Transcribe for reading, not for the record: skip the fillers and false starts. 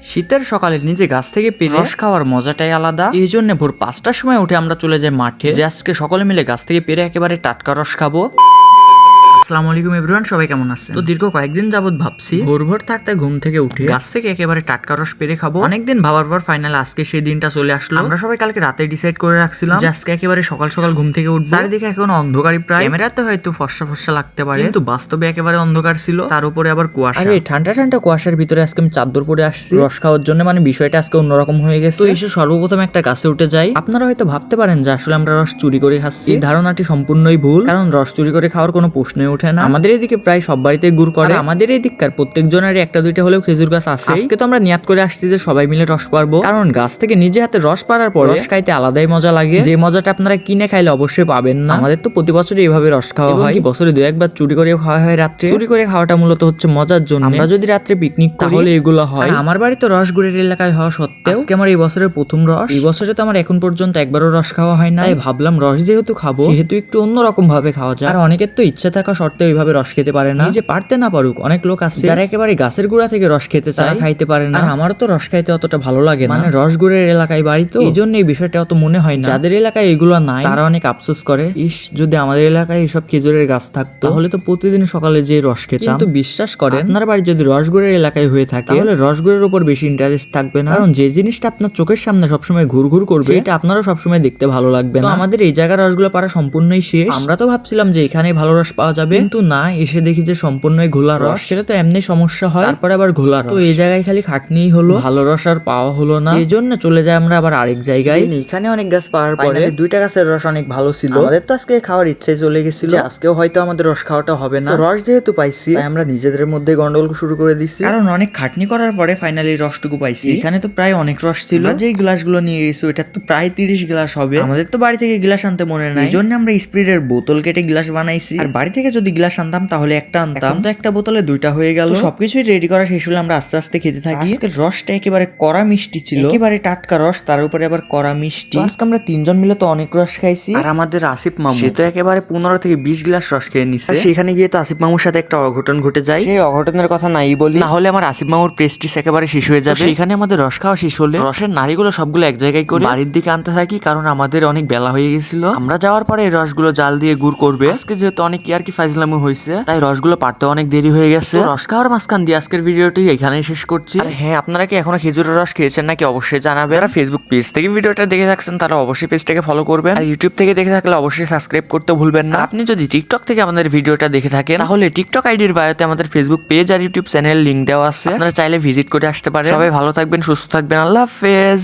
শীতের সকালে নিজে গাছ থেকে পেরে রস খাওয়ার মজাটাই আলাদা। এই জন্য ভোর 5টার সময় উঠে আমরা চলে যাই মাঠে, যে আজকে সকলে মিলে গাছ থেকে পেরে একেবারে টাটকা রস খাবো। আসসালামু আলাইকুম এভরিওয়ান, সবাই কেমন আছেন? তো দীর্ঘ কয়েকদিন যাবত ভাবছি ভোর ভোর থাকতে ঘুম থেকে উঠে গাছ থেকে একেবারে টাটকা রস পেরে খাবো। অনেকদিন ভাবার পর ফাইনাল আজকে সেই দিনটা চলে আসলো। আমরা সবাই কালকে রাতে ডিসাইড করে রাখছিলাম যে আজকে একেবারে সকাল সকাল ঘুম থেকে উঠবো। চারিদিকে এখন অন্ধকারই প্রায়, ক্যামেরাতে হয়তো ফর্সা ফর্সা লাগতে পারে, কিন্তু বাস্তবে একেবারে অন্ধকার ছিল, তার উপরে আবার কুয়াশা। আরে ঠান্ডা ঠান্ডা কুয়াশার ভিতরে আজকে আমি চাদর পরে আসছি রস খাওয়ার জন্য, মানে বিষয়টা আজকে অন্যরকম হয়ে গেছে। তো এসে সর্বপ্রথম একটা গাছে উঠে যাই। আপনারা হয়তো ভাবতে পারেন যে আসলে আমরা রস চুরি করে খাচ্ছি। এই ধারণাটি সম্পূর্ণই ভুল, কারণ রস চুরি করে খাওয়ার কোনো প্রশ্নই ওঠে না। আমাদের এদিকে প্রায় সব বাড়িতে গুড় করে, আমাদের এই দিককার প্রত্যেকজনেরই একটা দুইটা হলেও খেজুর গাছ আছে। আজকে তো আমরা নিয়াত করে আসছি যে সবাই মিলে রস পারবো, কারণ গাছ থেকে নিজে হাতে রস পাড়ার পর রস খাইতে আলাদাই মজা লাগে, যে মজাটা আপনারা কিনে খাইলে অবশ্যই পাবেন না। আমাদের তো প্রতি বছরই এইভাবে রস খাওয়া হয়, বছরে 2-1 বার চুরি করে খাওয়া হয় রাত্রে। চুরি করে খাওয়াটা মূলত হচ্ছে মজার জন্য। আমরা যদি রাত্রে পিকনিক করি তাহলে এগুলো হয়। আমার বাড়ি তো রসগুড়ের এলাকায় হওয়া সত্ত্বেও আজকে আমার এই বছরের প্রথম রস। এই বছরে তো আমার এখন পর্যন্ত একবারও রস খাওয়া হয় না, তাই ভাবলাম রস যেহেতু খাবো সেহেতু একটু অন্যরকম ভাবে খাওয়া যায়। আর অনেকের তো ইচ্ছা থাকা সত্ত্বেও এইভাবে রস খেতে পারে না, যে পারতে না পারুক অনেক লোক আছে যারা একেবারে গাছের গুঁড়া থেকে রস খেতে চায়, খাইতে পারে না। আর আমারও তো রস খাইতে অতটা ভালো লাগে না, মানে রসগুড়ের এলাকায় বাড়ি তো এই জন্য এই বিষয়টা অত মনে হয় না। যাদের এলাকায় এগুলো নাই তারা অনেক আফসোস করে, ইস যদি আমাদের এলাকায় এইসব খেজুরের গাছ থাকতো তাহলে তো প্রতিদিন সকালে যে রস খেতাম। কিন্তু বিশ্বাস করেন, আপনার বাড়ি যদি রসগুড়ের এলাকায় হয়ে থাকে তাহলে রসগুড়ের উপর বেশি ইন্টারেস্ট থাকবে না, কারণ যে জিনিসটা আপনার চোখের সামনে সবসময় ঘুরঘুর করবে এটা আপনারও সবসময় দেখতে ভালো লাগবে না। আমাদের এই জায়গার রসগুলো পারা সম্পূর্ণই শেষ। আমরা তো ভাবছিলাম যে এখানেই ভালো রস পাওয়া যাবে, কিন্তু না, এসে দেখি যে সম্পূর্ণই ঘোলা রস। সেটা তো এমনি সমস্যা হয়, তারপরে আবার ঘোলা রস। তো এই জায়গায় খালি খাটনিই হলো, ভালো রস আর পাওয়া হলো না। এই জন্য চলে যাই আমরা আবার আরেক জায়গায়। এখানে অনেক গাছ পাওয়ার পরে 2টা গাছের রস অনেক ভালো ছিল। আমাদের তো আজকে খাওয়ার ইচ্ছাই চলে গেছিল, আজকেও হয়তো আমাদের রস খাওয়াটা হবে না। রস যেহেতু পাইছি তাই আমরা নিজেদের মধ্যে গন্ডগোল শুরু করে দিচ্ছি, কারণ অনেক খাটনি করার পরে ফাইনালি রসটুকু পাইছি। এখানে তো প্রায় অনেক রস ছিল, যেই গ্লাসগুলো নিয়ে গেছি ওইটা তো প্রায় 30 গ্লাস হবে। আমাদের তো বাড়ি থেকে গ্লাস আনতে মনে নাই, এই জন্য আমরা স্পিরিটের বোতল কেটে গ্লাস বানাইছি। আর বাড়ি থেকে যদি গ্লাস আনতাম তাহলে একটা আনতাম, তো একটা বোতলে 2টা হয়ে গেল। সবকিছুই রেডি করা শেষ হলে আমরা আস্তে আস্তে খেতে থাকি। আজকের রসটা একেবারে কড়া মিষ্টি ছিল, একেবারে টাটকা রস, তার উপরে আবার কড়া মিষ্টি। আজকে আমরা 3জন মিলে তো অনেক রস খাইছি। আর আমাদের আসিফ মামু সে তো একেবারে 15 থেকে 20 গ্লাস রস খেয়ে নিচ্ছে। সেখানে গিয়ে তো আসিফ মামুর সাথে একটা অঘটন ঘটে যায়। সেই অঘটনের কথা নাই বলি, না হলে আমার আসিফ মামুর প্রেস্টিজ একেবারে শেষ হয়ে যাবে। সেখানে আমাদের রস খাওয়া শেষ হলে রসের নাড়িগুলো সবগুলো এক জায়গায় করে বাড়ির দিকে আনতে থাকি, কারণ আমাদের অনেক বেলা হয়ে গেছিল। আমরা যাওয়ার পরে এই রসগুলো জাল দিয়ে গুড় করবে। আজকে যেহেতু অনেক কি আর কি ফাইজলামি হয়েছে, তাই রসগুলো পারতে অনেক দেরি হয়ে গেছে। রস খাওয়ার মাঝখান দিয়ে আজকের ভিডিওটি এখানেই শেষ করছি। আর হ্যাঁ, আপনারা কি এখনো খেজুরের রস খেয়েছেন নাকি অবশ্যই জানাবেন। যারা ফেসবুক পেজ থেকে ভিডিওটা দেখে থাকছেন তারা অবশ্যই পেজটাকে ফলো করবেন, আর ইউটিউব থেকে দেখে থাকলে অবশ্যই সাবস্ক্রাইব করতে ভুলবেন না। আপনি যদি টিকটক থেকে আমাদের ভিডিওটা দেখে থাকেন তাহলে টিকটক আইডির বায়োতে আমাদের ফেসবুক পেজ আর ইউটিউব চ্যানেল লিংক দেওয়া আছে, আপনারা চাইলে ভিজিট করে আসতে পারেন। সবাই ভালো থাকবেন, সুস্থ থাকবেন, আল্লাহ হাফেজ।